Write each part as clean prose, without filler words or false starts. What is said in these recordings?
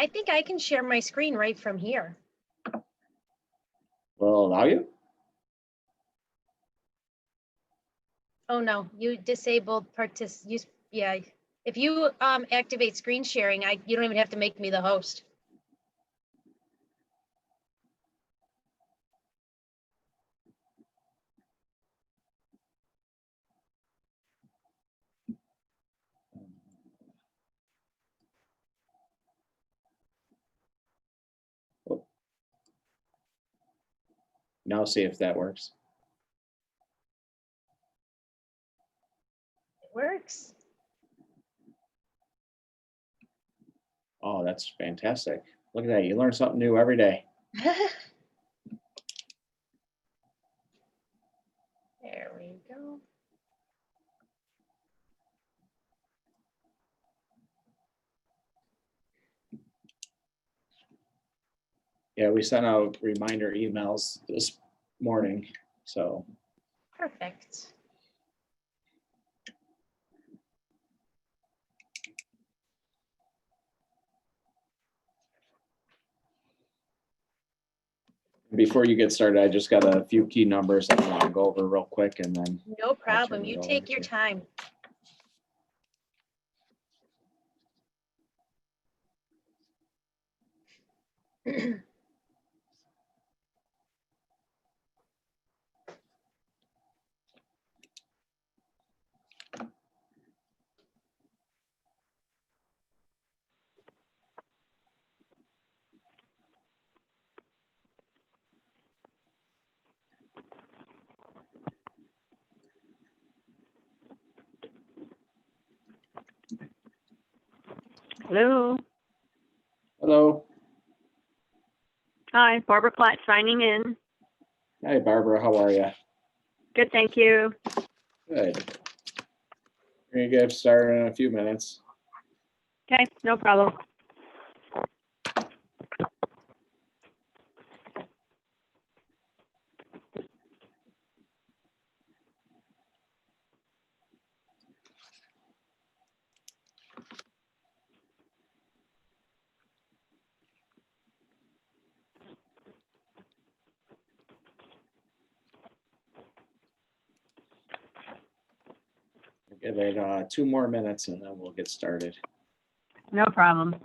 I think I can share my screen right from here. Will allow you? Oh, no, you disabled yeah. If you activate screen sharing, you don't even have to make me the host. Now see if that works. It works. Oh, that's fantastic. Look at that. You learn something new every day. There we go. Yeah, we sent out reminder emails this morning, so. Perfect. Before you get started, I just got a few key numbers that I want to go over real quick and then. No problem. turn it You over take your to- time. Hello. Hello. Hi, Barbara Platt signing in. Hi, Barbara. How are you? Good, thank you. Good. We're gonna get started in a few minutes. Okay, no problem. Give it 2 more minutes and then we'll get started. No problem.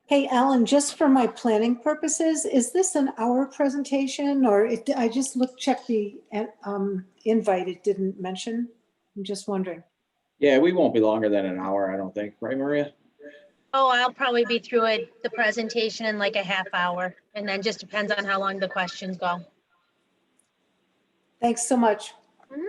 Hey, Alan, just for my planning purposes, is this an hour presentation or I just checked the invite, it didn't mention. I'm just wondering. Yeah, we won't be longer than an hour, I don't think, right, Maria? Oh, I'll probably be through the presentation in like a half hour, and then just depends on how long the questions go. Thanks so much. Mhm.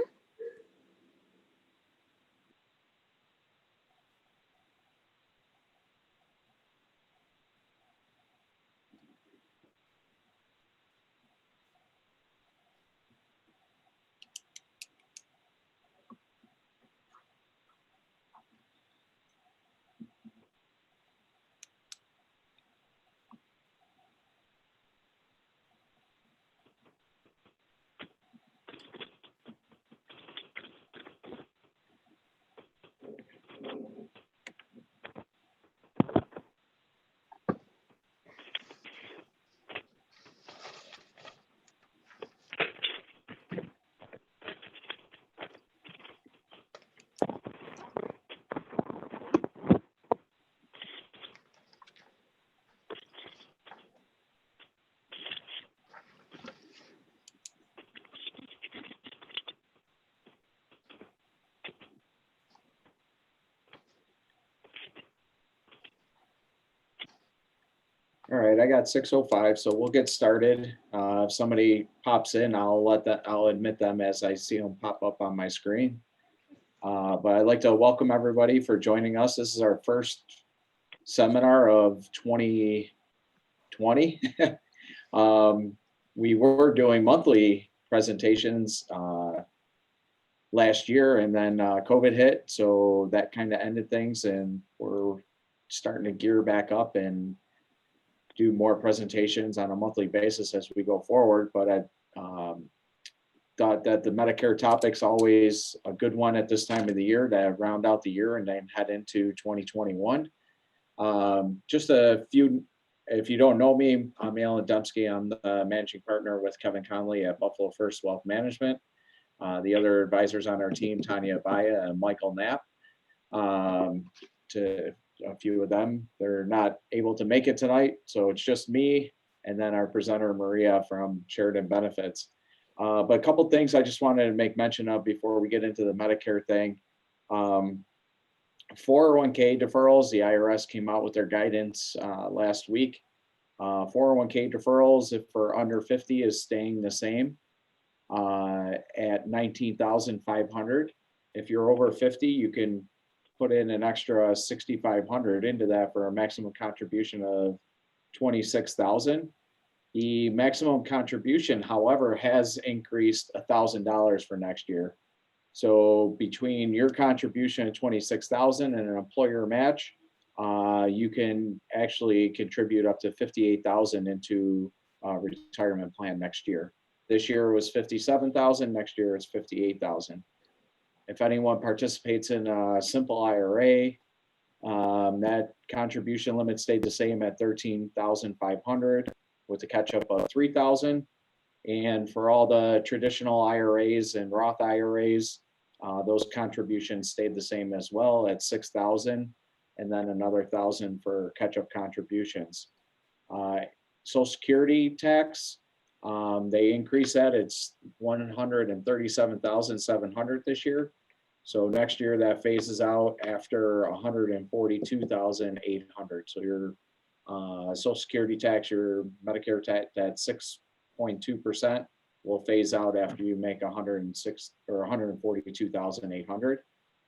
All right, I got 6:05, so we'll get started. If somebody pops in, I'll admit them as I see them pop up on my screen. But I'd like to welcome everybody for joining us. This is our first seminar of 2020. We were doing monthly presentations last year, and then COVID hit, so that kind of ended things, and we're starting to gear back up and do more presentations on a monthly basis as we go forward. But I thought that the Medicare topic's always a good one at this time of the year to round out the year and then head into 2021. Just a few, if you don't know me, I'm Alan Dembski. I'm the managing partner with Kevin Conley at Buffalo First Wealth Management. The other advisors on our team, Tanya Abaya and Michael Knapp. To a few of them, they're not able to make it tonight, so it's just me and then our presenter Maria from Sheridan Benefits. But a couple things I just wanted to make mention of before we get into the Medicare thing. 401k deferrals, the IRS came out with their guidance last week. 401k deferrals, if for under 50, is staying the same at 19,500. If you're over 50, you can put in an extra 6,500 into that for a maximum contribution of 26,000. The maximum contribution, however, has increased $1,000 for next year. So between your contribution of 26,000 and an employer match, you can actually contribute up to 58,000 into a retirement plan next year. This year was 57,000. Next year it's 58,000. If anyone participates in a simple IRA, that contribution limit stayed the same at 13,500 with a catch up of 3,000. And for all the traditional IRAs and Roth IRAs, those contributions stayed the same as well at 6,000, and then another 1,000 for catch-up contributions. Social Security tax, they increased that. It's 137,700 this year. So next year that phases out after 142,800. So your Social Security tax, your Medicare tax at 6.2% will phase out after you make 106 or 142,800.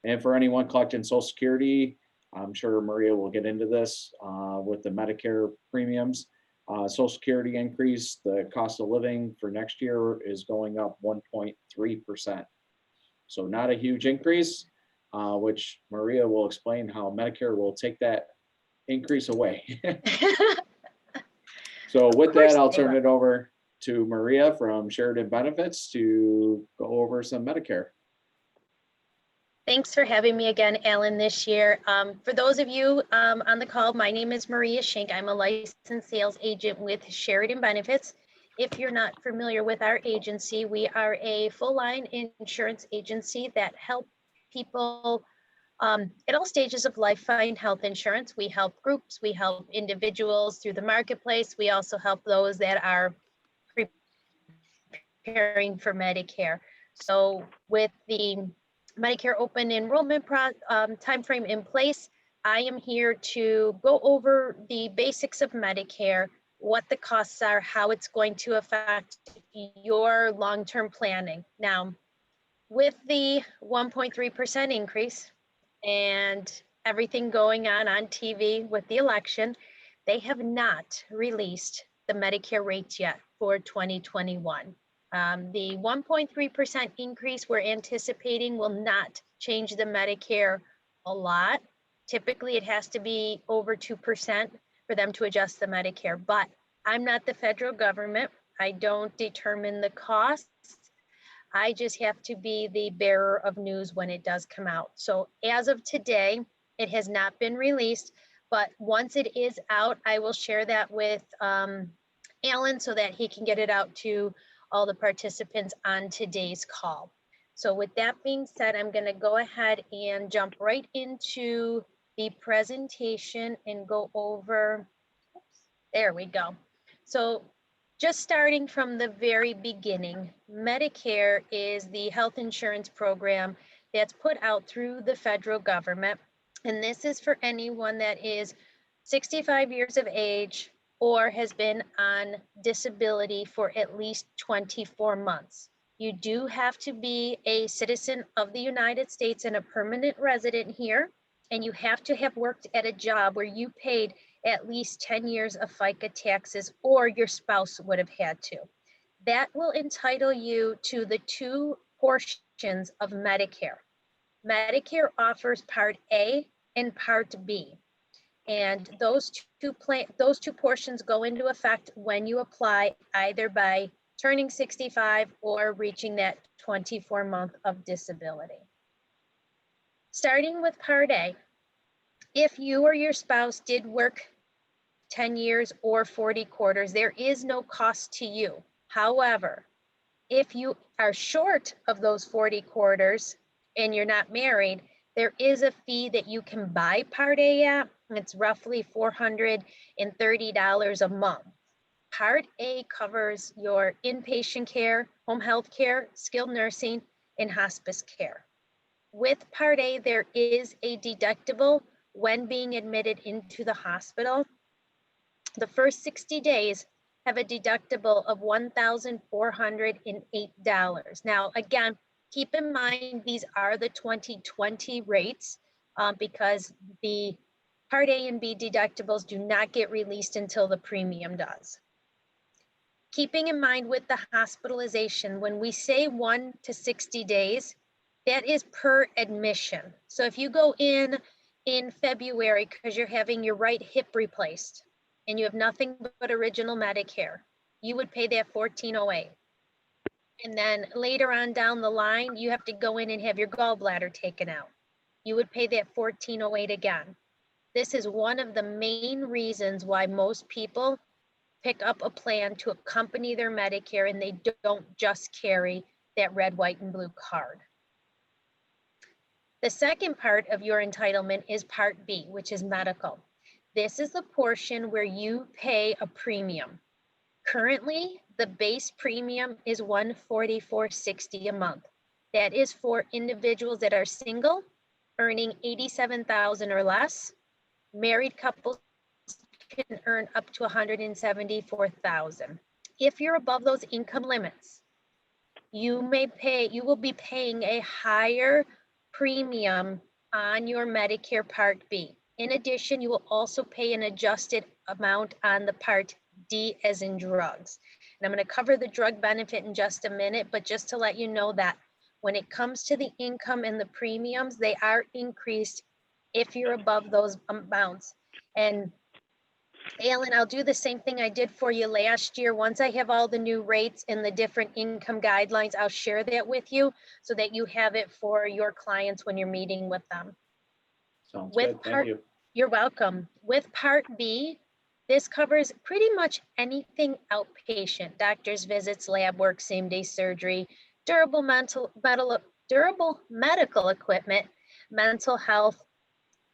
And for anyone collecting Social Security, I'm sure Maria will get into this with the Medicare premiums. Social Security increase, the cost of living for next year is going up 1.3%. So not a huge increase, which Maria will explain how Medicare will take that increase away. So with that, I'll turn it over to Maria from Sheridan Benefits to go over some Medicare. Thanks for having me again, Alan, this year. For those of you on the call, my name is Maria Schenk. I'm a licensed sales agent with Sheridan Benefits. If you're not familiar with our agency, we are a full-line insurance agency that help people at all stages of life find health insurance. We help groups, we help individuals through the marketplace. We also help those that are preparing for Medicare. So with the Medicare open enrollment timeframe in place, I am here to go over the basics of Medicare, what the costs are, how it's going to affect your long-term planning. Now, with the 1.3% increase and everything going on TV with the election, they have not released the Medicare rates yet for 2021. The 1.3% increase we're anticipating will not change the Medicare a lot. Typically, it has to be over 2% for them to adjust the Medicare, but I'm not the federal government. I don't determine the costs. I just have to be the bearer of news when it does come out. So as of today, it has not been released, but once it is out, I will share that with Alan so that he can get it out to all the participants on today's call. So with that being said, I'm going to go ahead and jump right into the presentation and go over, there we go. So just starting from the very beginning, Medicare is the health insurance program that's put out through the federal government. And this is for anyone that is 65 years of age or has been on disability for at least 24 months. You do have to be a citizen of the United States and a permanent resident here, and you have to have worked at a job where you paid at least 10 years of FICA taxes, or your spouse would have had to. That will entitle you to the two portions of Medicare. Medicare offers Part A and Part B. And those two portions go into effect when you apply, either by turning 65 or reaching that 24-month of disability. Starting with Part A, If you or your spouse did work 10 years or 40 quarters, there is no cost to you. However, if you are short of those 40 quarters and you're not married, there is a fee that you can buy Part A at. It's roughly $430 a month. Part A covers your inpatient care, home health care, skilled nursing, and hospice care. With Part A, there is a deductible when being admitted into the hospital. The first 60 days have a deductible of $1,408. Now, again, keep in mind, these are the 2020 rates because the Part A and B deductibles do not get released until the premium does. Keeping in mind with the hospitalization, when we say 1 to 60 days, that is per admission. So if you go in February because you're having your right hip replaced and you have nothing but original Medicare, you would pay that $1,408. And then later on down the line, you have to go in and have your gallbladder taken out. You would pay that $1,408 again. This is one of the main reasons why most people pick up a plan to accompany their Medicare and they don't just carry that red, white, and blue card. The second part of your entitlement is Part B, which is medical. This is the portion where you pay a premium. Currently, the base premium is $144.60 a month. That is for individuals that are single, earning $87,000 or less. Married couples can earn up to $174,000. If you're above those income limits, you will be paying a higher premium on your Medicare Part B. In addition, you will also pay an adjusted amount on the Part D as in drugs. And I'm going to cover the drug benefit in just a minute, but just to let you know that when it comes to the income and the premiums, they are increased if you're above those amounts. And Alan, I'll do the same thing I did for you last year. Once I have all the new rates and the different income guidelines, I'll share that with you so that you have it for your clients when you're meeting with them. Sounds With good, thank you. You're welcome. With Part B, this covers pretty much anything outpatient: doctor's visits, lab work, same-day surgery, durable medical equipment, mental health.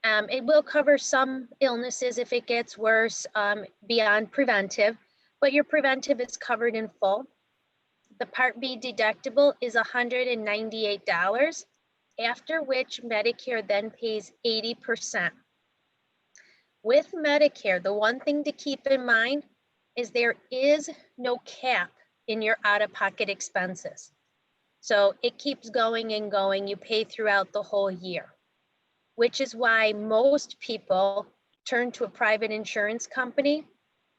It will cover some illnesses if it gets worse beyond preventive, but your preventive is covered in full. The Part B deductible is $198, after which Medicare then pays 80%. With Medicare, the one thing to keep in mind is there is no cap in your out-of-pocket expenses. So it keeps going and going. You pay throughout the whole year, which is why most people turn to a private insurance company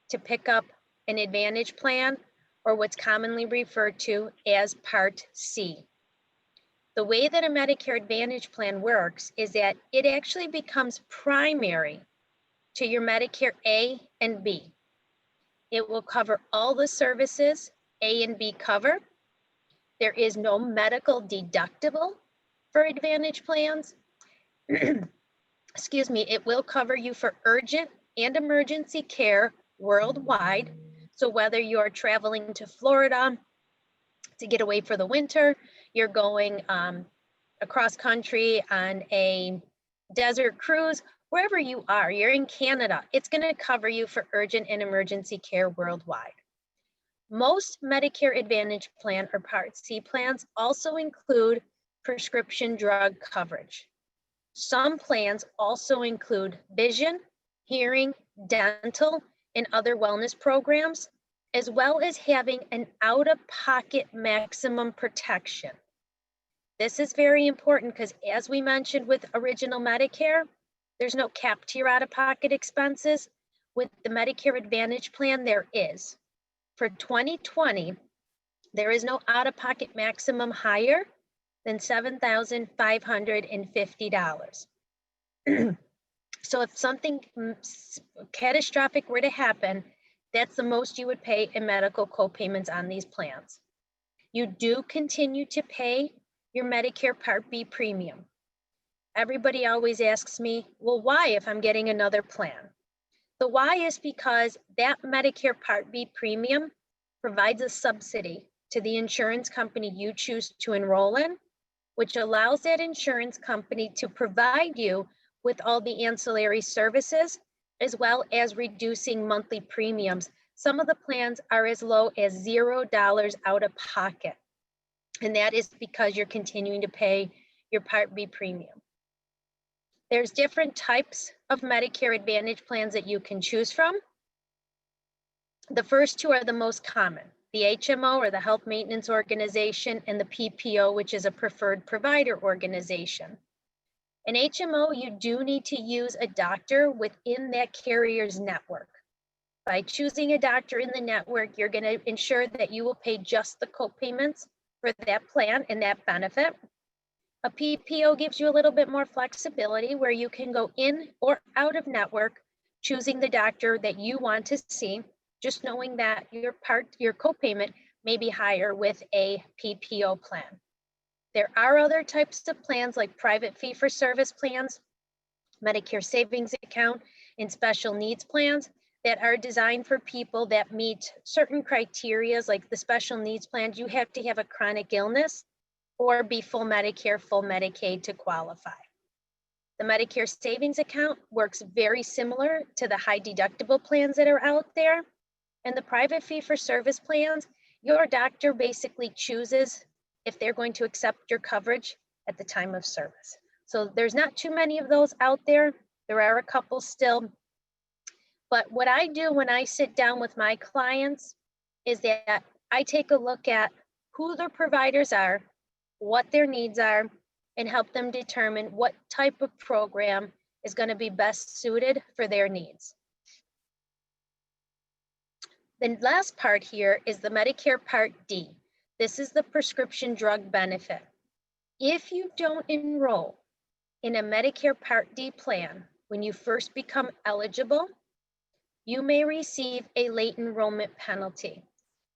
to pick up an Advantage plan, or what's commonly referred to as Part C. The way that a Medicare Advantage plan works is that it actually becomes primary to your Medicare A and B. It will cover all the services A and B cover. There is no medical deductible for Advantage plans. Excuse me, it will cover you for urgent and emergency care worldwide. So whether you're traveling to Florida to get away for the winter, you're going across country on a desert cruise, wherever you are, you're in Canada, it's going to cover you for urgent and emergency care worldwide. Most Medicare Advantage plan or Part C plans also include prescription drug coverage. Some plans also include vision, hearing, dental, and other wellness programs, as well as having an out-of-pocket maximum protection. This is very important because, as we mentioned with original Medicare, there's no cap to your out-of-pocket expenses. With the Medicare Advantage plan, there is. For 2020, there is no out-of-pocket maximum higher than $7,550. So if something catastrophic were to happen, that's the most you would pay in medical co-payments on these plans. You do continue to pay your Medicare Part B premium. Everybody always asks me, well, why if I'm getting another plan? The why is because that Medicare Part B premium provides a subsidy to the insurance company you choose to enroll in, which allows that insurance company to provide you with all the ancillary services, as well as reducing monthly premiums. Some of the plans are as low as $0 out of pocket. And that is because you're continuing to pay your Part B premium. There's different types of Medicare Advantage plans that you can choose from. The first two are the most common, the HMO or the Health Maintenance Organization, and the PPO, which is a preferred provider organization. An HMO, you do need to use a doctor within that carrier's network. By choosing a doctor in the network, you're going to ensure that you will pay just the co-payments for that plan and that benefit. A PPO gives you a little bit more flexibility where you can go in or out of network, choosing the doctor that you want to see, just knowing that your co-payment may be higher with a PPO plan. There are other types of plans like private fee-for-service plans, Medicare savings account, and special needs plans that are designed for people that meet certain criteria, like the special needs plans. You have to have a chronic illness or be full Medicare, full Medicaid to qualify. The Medicare savings account works very similar to the high deductible plans that are out there. And the private fee-for-service plans, your doctor basically chooses if they're going to accept your coverage at the time of service. So there's not too many of those out there. There are a couple still. But what I do when I sit down with my clients is that I take a look at who their providers are, what their needs are, and help them determine what type of program is going to be best suited for their needs. The last part here is the Medicare Part D. This is the prescription drug benefit. If you don't enroll in a Medicare Part D plan when you first become eligible, you may receive a late enrollment penalty,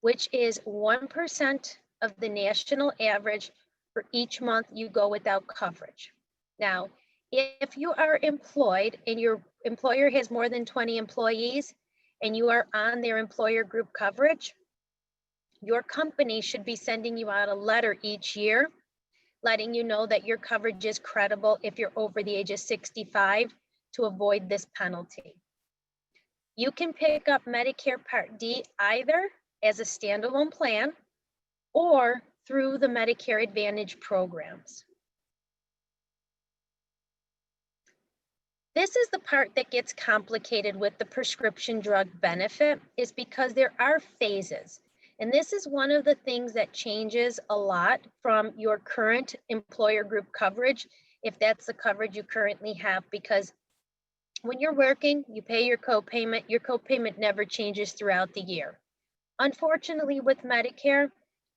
which is 1% of the national average for each month you go without coverage. Now, if you are employed and your employer has more than 20 employees and you are on their employer group coverage, your company should be sending you out a letter each year letting you know that your coverage is credible if you're over the age of 65 to avoid this penalty. You can pick up Medicare Part D either as a standalone plan or through the Medicare Advantage programs. This is the part that gets complicated with the prescription drug benefit, is because there are phases. And this is one of the things that changes a lot from your current employer group coverage, if that's the coverage you currently have, because when you're working, you pay your copayment never changes throughout the year. Unfortunately, with Medicare,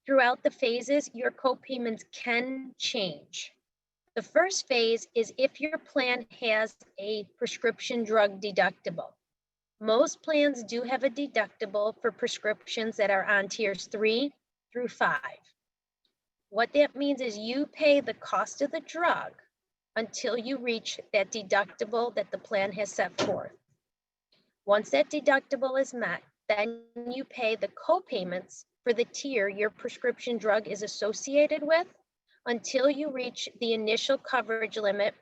throughout the phases, your copayments can change. The first phase is if your plan has a prescription drug deductible. Most plans do have a deductible for prescriptions that are on tiers 3 through 5. What that means is you pay the cost of the drug until you reach that deductible that the plan has set forth. Once that deductible is met, then you pay the co-payments for the tier your prescription drug is associated with until you reach the initial coverage limit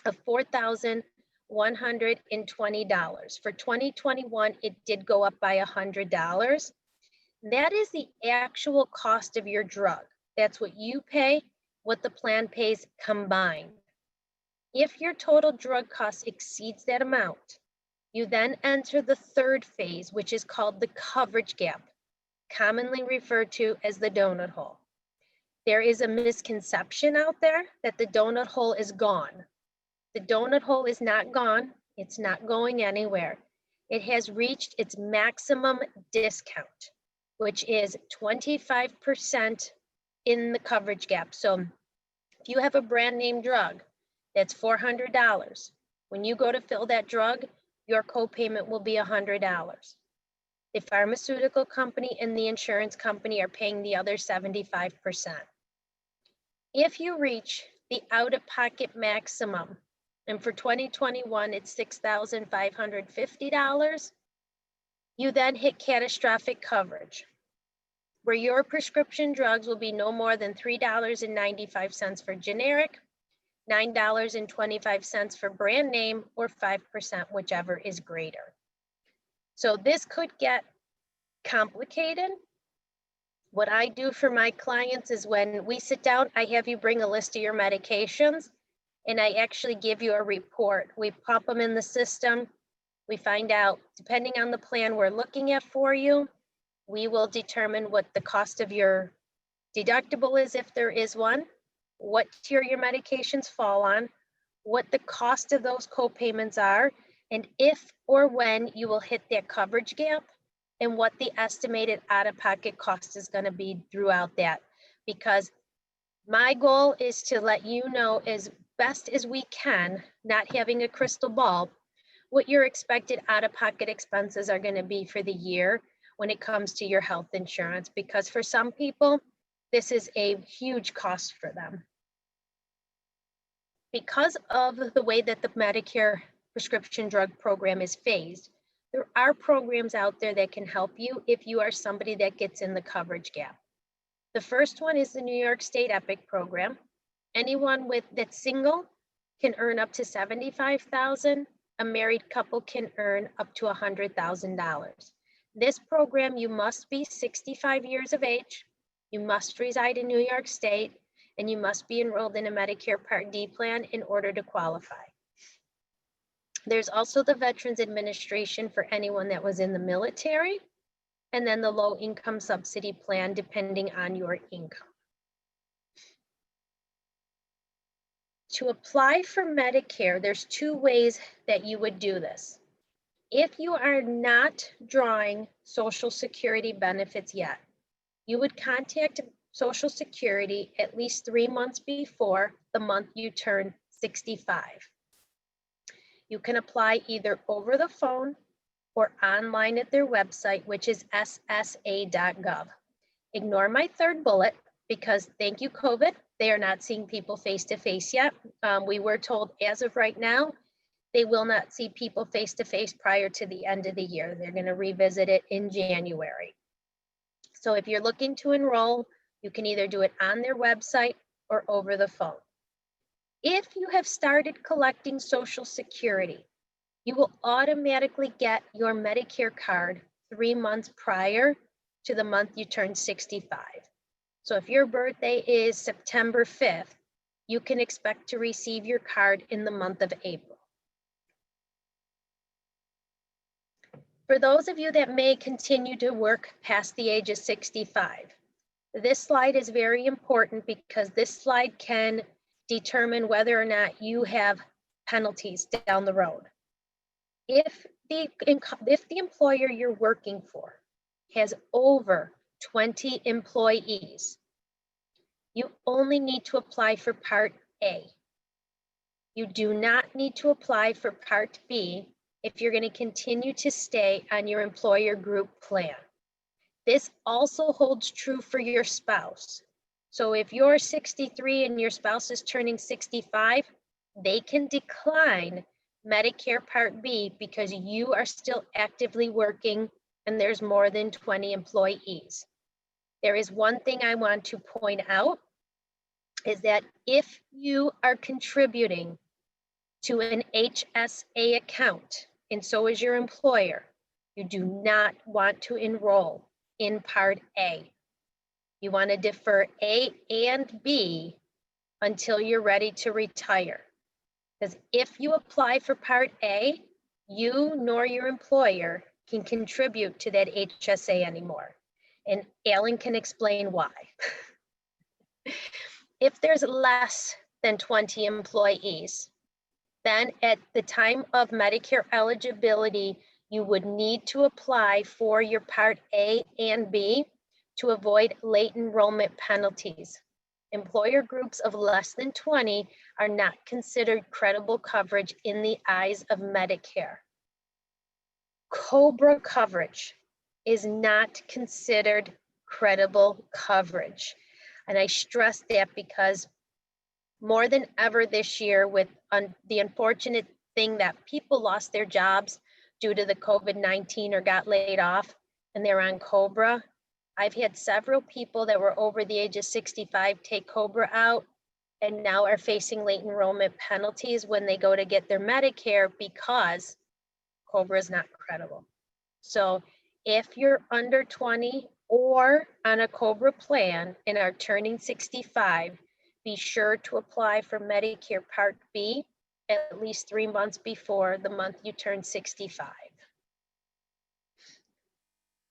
of $4,120. For 2021, it did go up by $100. That is the actual cost of your drug. That's what you pay, what the plan pays combined. If your total drug cost exceeds that amount, you then enter the third phase, which is called the coverage gap, commonly referred to as the donut hole. There is a misconception out there that the donut hole is gone. The donut hole is not gone. It's not going anywhere. It has reached its maximum discount, which is 25% in the coverage gap. So if you have a brand name drug that's $400, when you go to fill that drug, your copayment will be $100. The pharmaceutical company and the insurance company are paying the other 75%. If you reach the out-of-pocket maximum. And for 2021, it's $6,550. You then hit catastrophic coverage, where your prescription drugs will be no more than $3.95 for generic, $9.25 for brand name, or 5%, whichever is greater. So this could get complicated. What I do for my clients is when we sit down, I have you bring a list of your medications, and I actually give you a report. We pop them in the system. We find out, depending on the plan we're looking at for you, we will determine what the cost of your deductible is, if there is one, what tier your medications fall on, what the cost of those co-payments are, and if or when you will hit that coverage gap, and what the estimated out-of-pocket cost is going to be throughout that. Because my goal is to let you know as best as we can, not having a crystal ball, what your expected out-of-pocket expenses are going to be for the year when it comes to your health insurance, because for some people, this is a huge cost for them. Because of the way that the Medicare prescription drug program is phased, there are programs out there that can help you if you are somebody that gets in the coverage gap. The first one is the New York State EPIC program. Anyone that's single can earn up to $75,000. A married couple can earn up to $100,000. This program, you must be 65 years of age, you must reside in New York State, and you must be enrolled in a Medicare Part D plan in order to qualify. There's also the Veterans Administration for anyone that was in the military, and then the low income subsidy plan depending on your income. To apply for Medicare, there's two ways that you would do this. If you are not drawing Social Security benefits yet, you would contact Social Security at least 3 months before the month you turn 65. You can apply either over the phone or online at their website, which is ssa.gov. Ignore my third bullet because thank you, COVID, they are not seeing people face-to-face yet. We were told as of right now, they will not see people face-to-face prior to the end of the year. They're going to revisit it in January. So if you're looking to enroll, you can either do it on their website or over the phone. If you have started collecting Social Security, you will automatically get your Medicare card 3 months prior to the month you turn 65. So if your birthday is September 5th, you can expect to receive your card in the month of April. For those of you that may continue to work past the age of 65, this slide is very important because this slide can determine whether or not you have penalties down the road. If the employer you're working for has over 20 employees, you only need to apply for Part A. You do not need to apply for Part B if you're going to continue to stay on your employer group plan. This also holds true for your spouse. So if you're 63 and your spouse is turning 65, they can decline Medicare Part B because you are still actively working and there's more than 20 employees. There is one thing I want to point out is that if you are contributing to an HSA account, and so is your employer, you do not want to enroll in Part A. You want to defer A and B until you're ready to retire. Because if you apply for Part A, you nor your employer can contribute to that HSA anymore. And Alan can explain why. If there's less than 20 employees, then at the time of Medicare eligibility, you would need to apply for your Part A and B to avoid late enrollment penalties. Employer groups of less than 20 are not considered credible coverage in the eyes of Medicare. COBRA coverage is not considered credible coverage. And I stress that because more than ever this year with the unfortunate thing that people lost their jobs due to the COVID-19 or got laid off and they're on COBRA. I've had several people that were over the age of 65 take COBRA out and now are facing late enrollment penalties when they go to get their Medicare because COBRA is not credible. So if you're under 20 or on a COBRA plan and are turning 65, be sure to apply for Medicare Part B at least 3 months before the month you turn 65.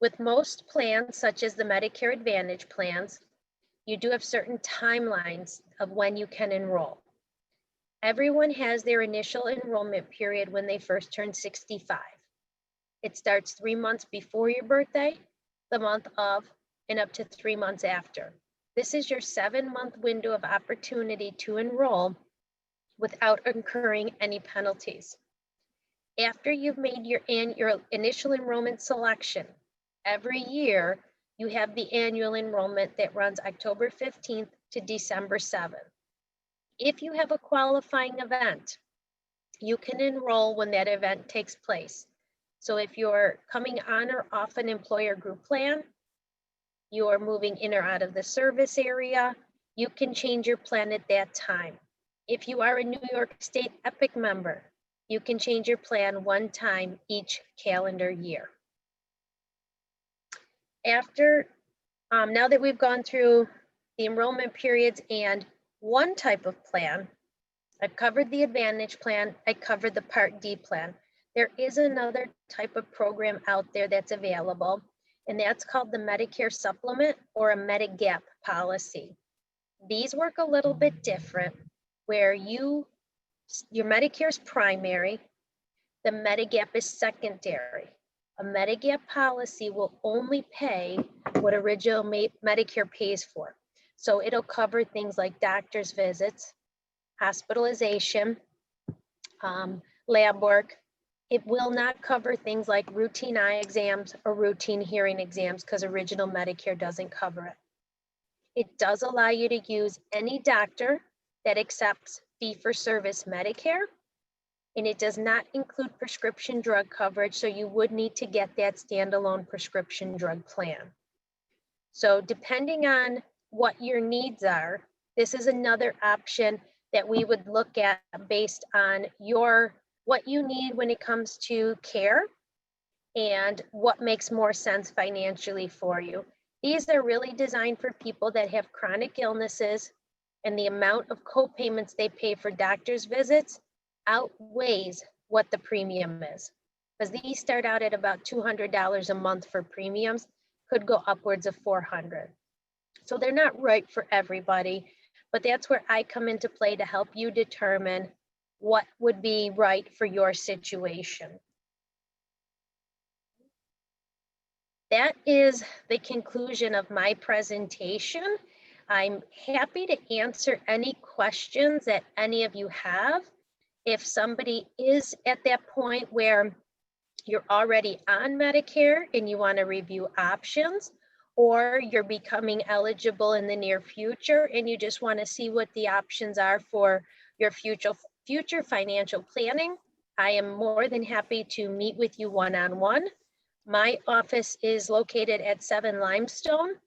With most plans, such as the Medicare Advantage plans, you do have certain timelines of when you can enroll. Everyone has their initial enrollment period when they first turn 65. It starts 3 months before your birthday, the month of, and up to 3 months after. This is your 7-month window of opportunity to enroll without incurring any penalties. After you've made your initial enrollment selection, every year you have the annual enrollment that runs October 15th to December 7th. If you have a qualifying event, you can enroll when that event takes place. So if you're coming on or off an employer group plan, you are moving in or out of the service area, you can change your plan at that time. If you are a New York State EPIC member, you can change your plan one time each calendar year. After, now that we've gone through the enrollment periods and one type of plan, I've covered the Advantage plan, I covered the Part D plan. There is another type of program out there that's available, and that's called the Medicare Supplement or a Medigap policy. These work a little bit different, where your Medicare is primary, the Medigap is secondary. A Medigap policy will only pay what original Medicare pays for. So it'll cover things like doctor's visits, hospitalization, lab work. It will not cover things like routine eye exams or routine hearing exams because original Medicare doesn't cover it. It does allow you to use any doctor that accepts fee-for-service Medicare, and it does not include prescription drug coverage, so you would need to get that standalone prescription drug plan. So depending on what your needs are, this is another option that we would look at based on what you need when it comes to care and what makes more sense financially for you. These are really designed for people that have chronic illnesses, and the amount of co-payments they pay for doctor's visits outweighs what the premium is. Because these start out at about $200 a month for premiums, could go upwards of $400. So they're not right for everybody, but that's where I come into play to help you determine what would be right for your situation. That is the conclusion of my presentation. I'm happy to answer any questions that any of you have. If somebody is at that point where you're already on Medicare and you want to review options, or you're becoming eligible in the near future and you just want to see what the options are for your future financial planning, I am more than happy to meet with you one-on-one. My office is located at 7 Limestone.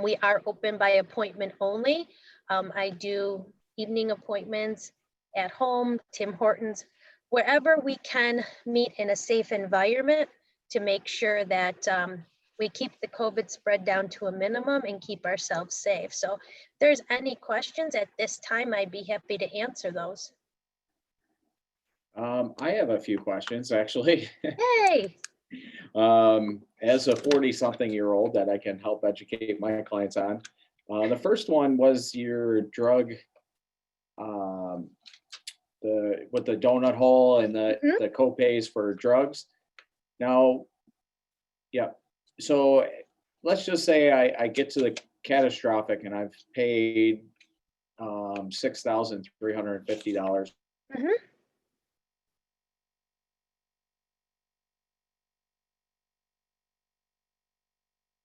We are open by appointment only. I do evening appointments at home, Tim Hortons, wherever we can meet in a safe environment to make sure that we keep the COVID spread down to a minimum and keep ourselves safe. So if there's any questions at this time, I'd be happy to answer those. I have a few questions, actually. Hey, As a 40-something-year-old that I can help educate my clients on. The first one was your drug, with the donut hole and the co-pays for drugs. Now, yeah, so let's just say I get to the catastrophic and I've paid $6,350.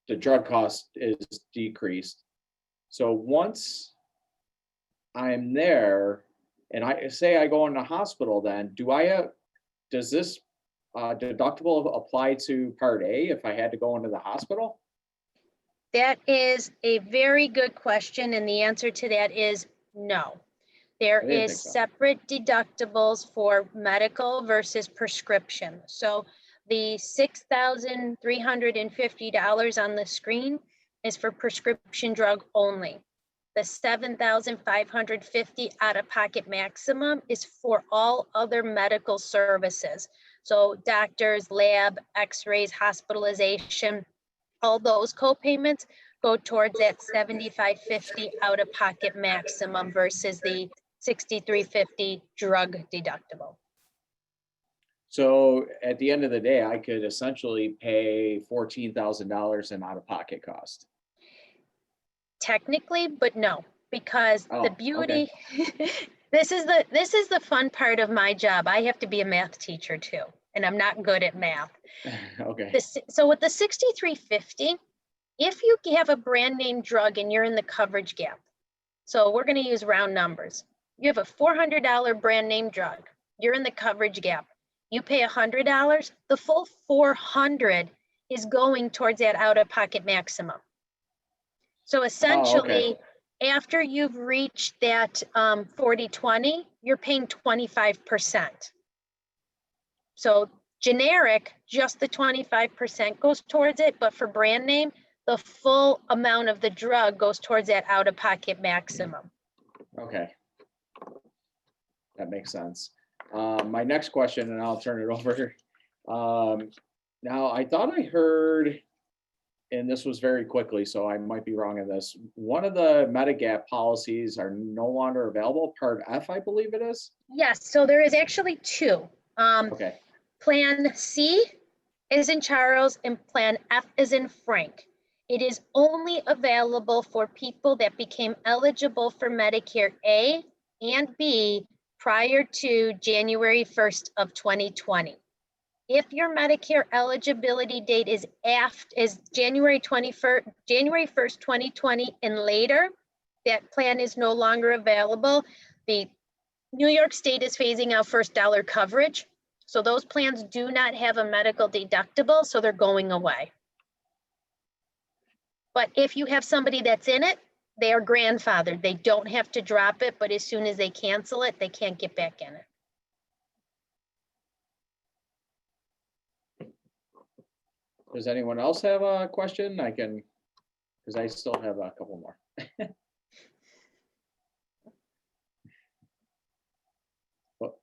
The drug cost is decreased. So once I'm there and I say I go in the hospital, then does this deductible apply to Part A if I had to go into the hospital? That is a very good question, and the answer to that is no. There I didn't is think so. separate deductibles for medical versus prescription. So the $6,350 on the screen is for prescription drug only. The $7,550 out-of-pocket maximum is for all other medical services. So doctors, lab, x-rays, hospitalization, all those co-payments go towards that $7,550 out-of-pocket maximum versus the $6,350 drug deductible. So at the end of the day, I could essentially pay $14,000 in out-of-pocket cost. Technically, but no, because Oh, the okay. beauty, this is the fun part of my job. I have to be a math teacher too, and I'm not good at math. Okay. So with the 6350, if you have a brand name drug and you're in the coverage gap, so we're going to use round numbers. You have a $400 brand name drug. You're in the coverage gap. You pay $100. The full $400 is going towards that out-of-pocket maximum. So essentially, after you've reached that 40/20, you're paying 25%. So generic, just the 25% goes towards it, but for brand name, the full amount of the drug goes towards that out-of-pocket maximum. Okay. That makes sense. My next question, and I'll turn it over. Now, I thought I heard, and this was very quickly, so I might be wrong in this. One of the Medigap policies are no longer available, Part F, I believe it is. Yes, so there is actually two. Okay. Plan C is in Charles and Plan F is in Frank. It is only available for people that became eligible for Medicare A and B prior to January 1st of 2020. If your Medicare eligibility date is January 1st, 2020 and later, that plan is no longer available. The New York State is phasing out first dollar coverage. So those plans do not have a medical deductible, so they're going away. But if you have somebody that's in it, they are grandfathered. They don't have to drop it, but as soon as they cancel it, they can't get back in it. Does anyone else have a question? I can, because I still have a couple more. Well,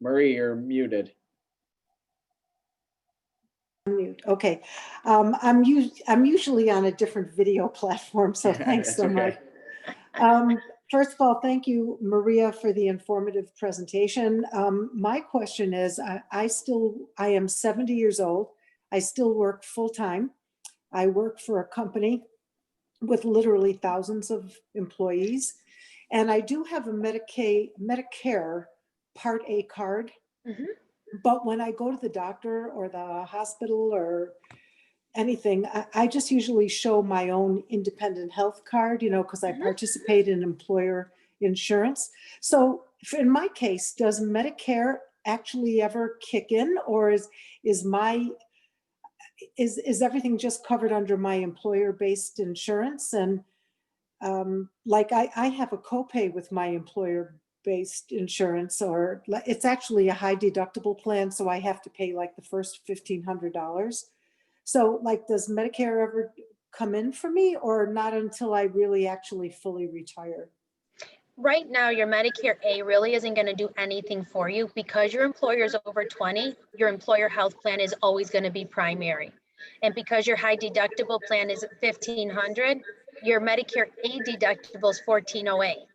Murray, you're muted. Mute. Okay. I'm usually on a different video platform, so thanks That's so okay. much. First of all, thank you, Maria, for the informative presentation. My question is, I am 70 years old. I still work full-time. I work for a company with literally thousands of employees. And I do have a Medicare Part A card. Mhm. But when I go to the doctor or the hospital or anything, I just usually show my own independent health card, because I participate in employer insurance. So in my case, does Medicare actually ever kick in, or is everything just covered under my employer-based insurance? And like I have a copay with my employer-based insurance, or it's actually a high deductible plan, so I have to pay like the first $1,500. So like, does Medicare ever come in for me, or not until I really actually fully retire? Right now, your Medicare A really isn't going to do anything for you because your employer is over 20, your employer health plan is always going to be primary. And because your high deductible plan is $1,500, your Medicare A deductible is $1,408.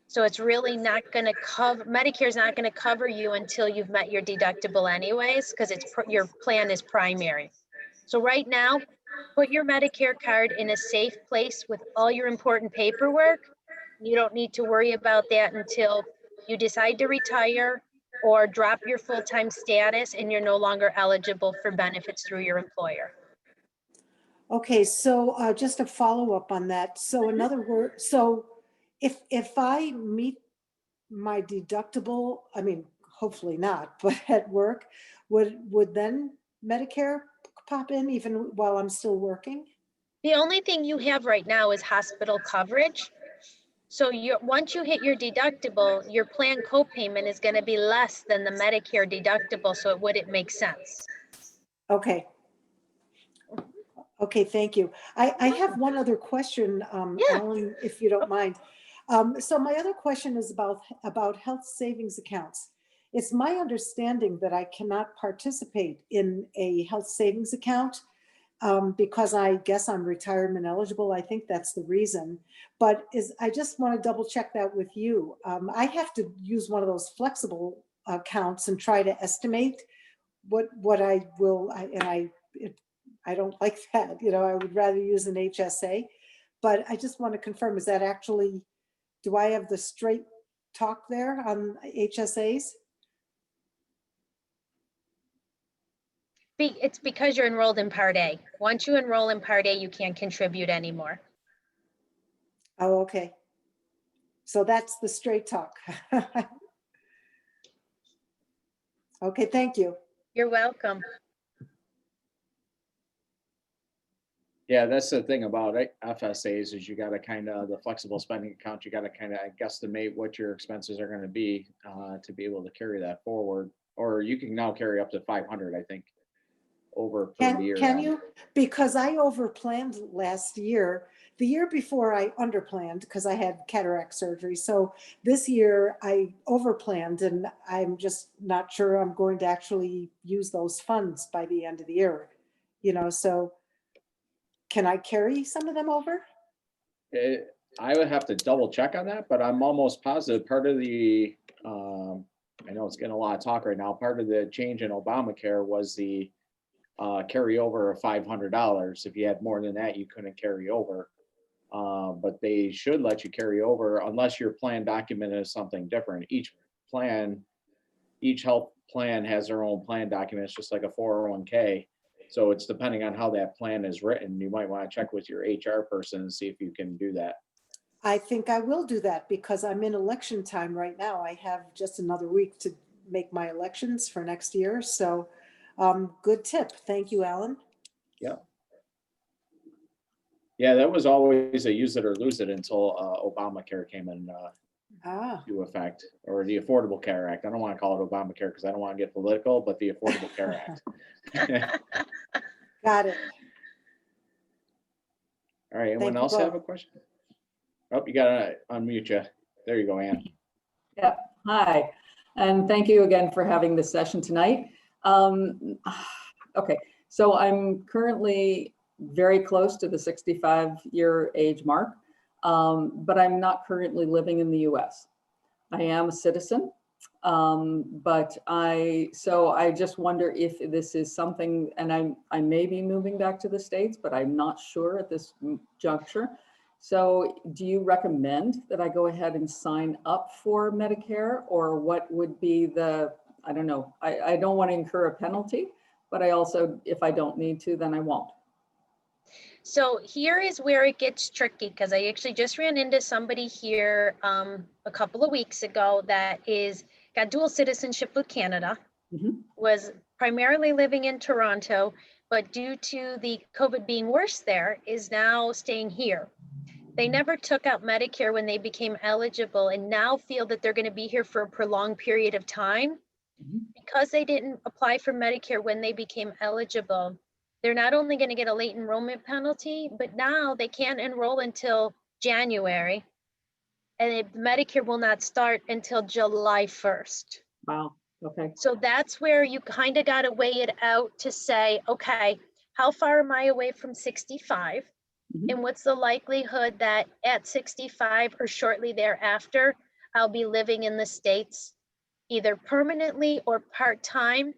So it's really not going to cover, Medicare is not going to cover you until you've met your deductible anyways, because your plan is primary. So right now, put your Medicare card in a safe place with all your important paperwork. You don't need to worry about that until you decide to retire or drop your full-time status and you're no longer eligible for benefits through your employer. Okay, so just a follow-up on that. So in other words, so if I meet my deductible, I mean, hopefully not, but at work, would then Medicare pop in even while I'm still working? The only thing you have right now is hospital coverage. So once you hit your deductible, your plan copayment is going to be less than the Medicare deductible, so it wouldn't make sense. Okay. Okay, thank you. I have one other question, Yeah. Alan, if you don't mind. So my other question is about health savings accounts. It's my understanding that I cannot participate in a health savings account because I guess I'm retirement eligible. I think that's the reason. But I just want to double check that with you. I have to use one of those flexible accounts and try to estimate what I will, I don't like that, I would rather use an HSA, but I just want to confirm, is that actually, do I have the straight talk there on HSAs? It's because you're enrolled in Part A. Once you enroll in Part A, you can't contribute anymore. Oh, okay. So that's the straight talk. Okay, thank you. You're welcome. Yeah, that's the thing about FSAs is you got to kind of, the flexible spending account, you got to kind of guesstimate what your expenses are going to be able to carry that forward. Or you can now carry up to 500, I think, over per year. Can you? Because I overplanned last year. The year before I underplanned because I had cataract surgery. So this year I overplanned and I'm just not sure I'm going to actually use those funds by the end of the year. So can I carry some of them over? I would have to double check on that, but I'm almost positive part of the, I know it's getting a lot of talk right now, part of the change in Obamacare was the carryover of $500. If you had more than that, you couldn't carry over. But they should let you carry over unless your plan document is something different. Each health plan has their own plan document. It's just like a 401k. So it's depending on how that plan is written. You might want to check with your HR person and see if you can do that. I think I will do that because I'm in election time right now. I have just another week to make my elections for next year. So good tip. Thank you, Alan. Yeah. Yeah, that was always a use it or lose it until Obamacare came in to effect, or the Affordable Care Act. I don't want to call it Obamacare because I don't want to get political, but the Affordable Care Act. Got it. All right, anyone else have a question? Oh, you gotta unmute you. There you go, Ann. Yeah, hi. And thank you again for having this session tonight. Okay, so I'm currently very close to the 65-year age mark, but I'm not currently living in the US. I am a citizen, but I just wonder if this is something, and I may be moving back to the States, but I'm not sure at this juncture. So do you recommend that I go ahead and sign up for Medicare, or what would be I don't know, I don't want to incur a penalty, but I also, if I don't need to, then I won't. So here is where it gets tricky, because I actually just ran into somebody here a couple of weeks ago that got dual citizenship with Canada, was primarily living in Toronto, but due to the COVID being worse there, is now staying here. They never took out Medicare when they became eligible and now feel that they're going to be here for a prolonged period of time. Because they didn't apply for Medicare when they became eligible, they're not only going to get a late enrollment penalty, but now they can't enroll until January, and Medicare will not start until July 1st. Wow, okay. So that's where you kind of got to weigh it out to say, okay, how far am I away from 65? And what's the likelihood that at 65 or shortly thereafter, I'll be living in the States, either permanently or part-time?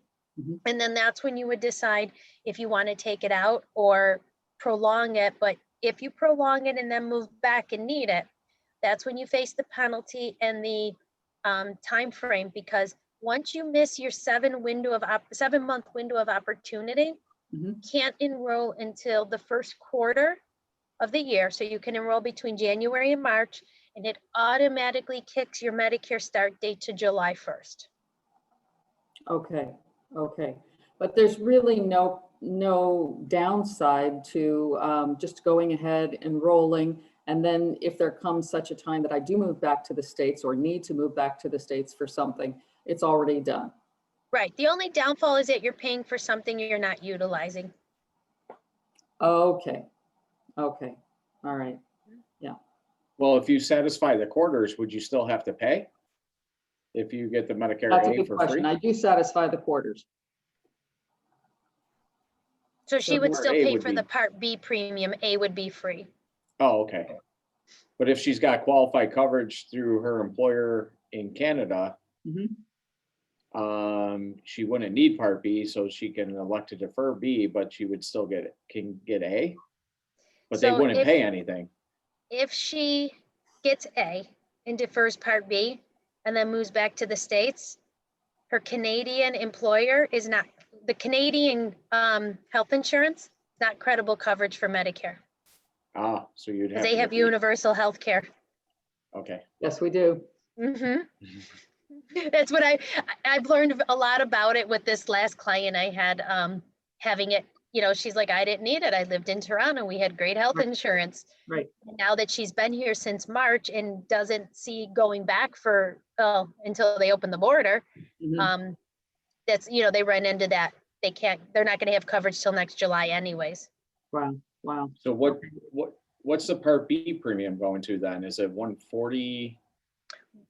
And then that's when you would decide if you want to take it out or prolong it. But if you prolong it and then move back and need it, that's when you face the penalty and the time frame, because once you miss your 7-month window of opportunity, can't enroll until the first quarter of the year. So you can enroll between January and March, and it automatically kicks your Medicare start date to July 1st. Okay, okay. But there's really no downside to just going ahead, enrolling, and then if there comes such a time that I do move back to the States or need to move back to the States for something, it's already done. Right. The only downfall is that you're paying for something you're not utilizing. Okay, okay, all right. Well, if you satisfy the quarters, would you still have to pay? If you get the Medicare That's a A good for question. free? I do satisfy the quarters. So she would Part still A pay would for the be- Part B premium. A would be free. Oh, okay. But if she's got qualified coverage through her employer in Canada, Mhm. she wouldn't need Part B, so she can elect to defer B, but she would still can get A. But they So wouldn't pay anything. if she gets A and defers Part B and then moves back to the States, her Canadian employer is not, the Canadian health insurance is not credible coverage for Medicare. Ah, so you'd have Because to they have get B. universal health care. Yes, we do. That's what I've learned a lot about it with this last client I had, having it, she's like, I didn't need it. I lived in Toronto. We had great health Right. insurance. Right. Now that she's been here since March and doesn't see going back until they open the border, Mhm. that's, they run into that. They're not gonna have coverage till next July anyways. Wow, wow. So what's the Part B premium going to then? Is it 140?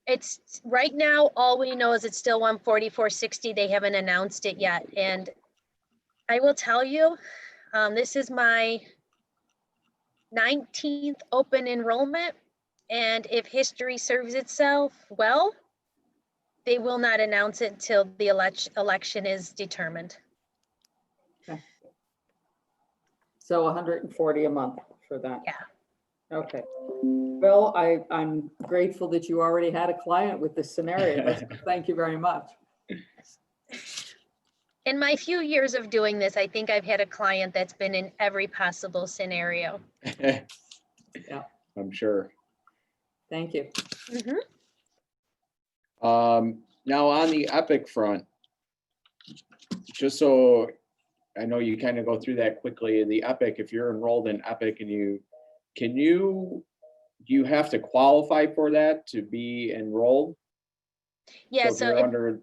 It's right now, all we know is it's still 144.60. They haven't announced it yet. And I will tell you, this is my 19th open enrollment. And if history serves itself well, they will not announce it till the election is determined. So 140 a month for that? Yeah. Okay. Well, I'm grateful that you already had a client with this scenario. So thank you very much. In my few years of doing this, I think I've had a client that's been in every possible scenario. Yeah. I'm sure. Thank you. Now on the Epic front, just so I know you kind of go through that quickly, the Epic, if you're enrolled in Epic and do you have to qualify for that to be enrolled? Yeah, if so you're under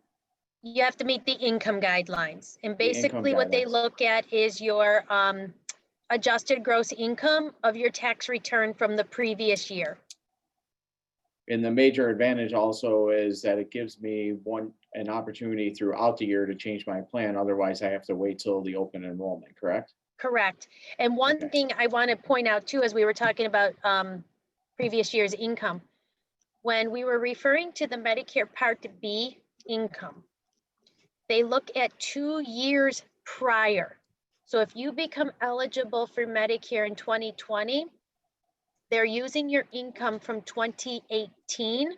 you have to meet the income guidelines. And The income basically what they guidelines. look at is your adjusted gross income of your tax return from the previous year. And the major advantage also is that it gives me an opportunity throughout the year to change my plan. Otherwise, I have to wait till the open enrollment, correct? Correct. And one Okay. thing I want to point out too, as we were talking about previous year's income, when we were referring to the Medicare Part B income, they look at 2 years prior. So if you become eligible for Medicare in 2020, they're using your income from 2018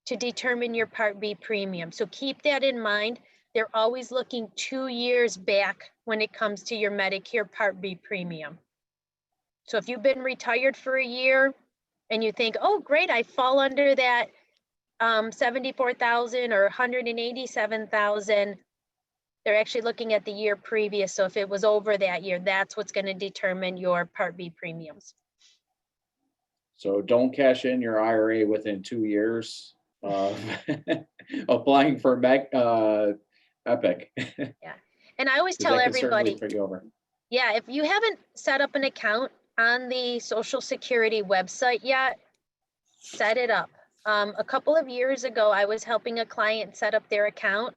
to determine your Part B premium. So keep that in mind. They're always looking 2 years back when it comes to your Medicare Part B premium. So if you've been retired for a year and you think, oh, great, I fall under that 74,000 or 187,000, they're actually looking at the year previous. So if it was over that year, that's what's going to determine your Part B premiums. So don't cash in your IRA within 2 years of applying for Epic. And I always 'Cause tell that could certainly everybody, put you over. yeah, if you haven't set up an account on the Social Security website yet, set it up. A couple of years ago, I was helping a client set up their account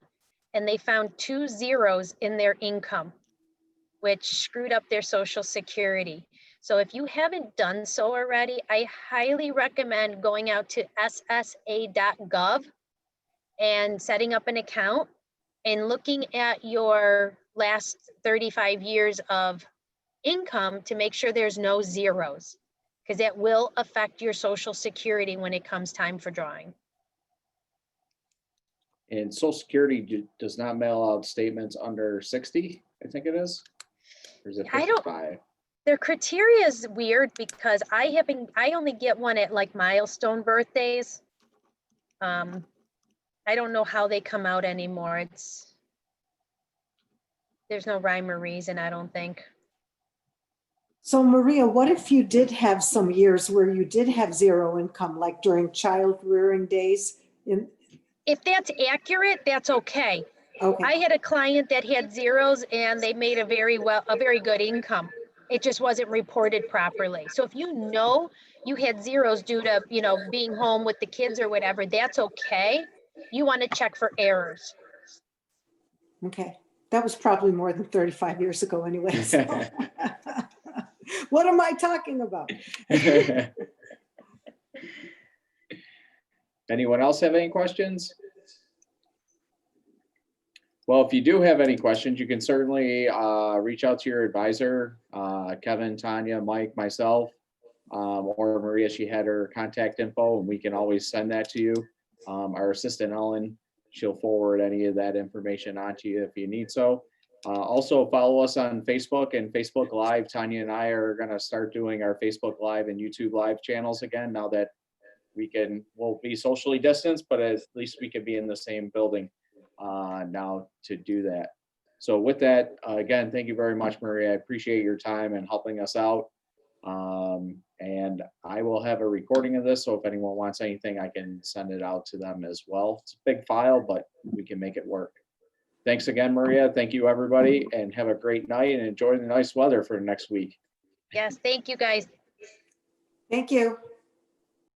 and they found 2 zeros in their income, which screwed up their Social Security. So if you haven't done so already, I highly recommend going out to ssa.gov and setting up an account and looking at your last 35 years of income to make sure there's no zeros, because that will affect your Social Security when it comes time for drawing. And Social Security does not mail out statements under 60, I think it is. Or is it I don't- 55? Their criteria is weird because I only get one at like milestone birthdays. I don't know how they come out anymore. There's no rhyme or reason, I don't think. So Maria, what if you did have some years where you did have zero income, like during child rearing days? If that's accurate, that's okay. Okay, I had a client that had zeros and they made a very good income. It just wasn't reported properly. So if you know you had zeros due to, being home with the kids or whatever, that's okay. You want to check for errors. okay. That was probably more than 35 years ago anyway. So. What am I talking about? Anyone else have any questions? Well, if you do have any questions, you can certainly reach out to your advisor, Kevin, Tanya, Mike, myself, or Maria. She had her contact info, and we can always send that to you. Our assistant, Ellen, she'll forward any of that information on to you if you need so. Also follow us on Facebook and Facebook Live. Tanya and I are going to start doing our Facebook Live and YouTube Live channels again now that we'll be socially distanced, but at least we can be in the same building now to do that. So with that, again, thank you very much, Maria. I appreciate your time and helping us out. And I will have a recording of this, so if anyone wants anything, I can send it out to them as well. It's a big file, but we can make it work. Thanks again, Maria. Thank you, everybody, and have a great night and enjoy the nice weather for next week. Yes, thank you guys. Thank you.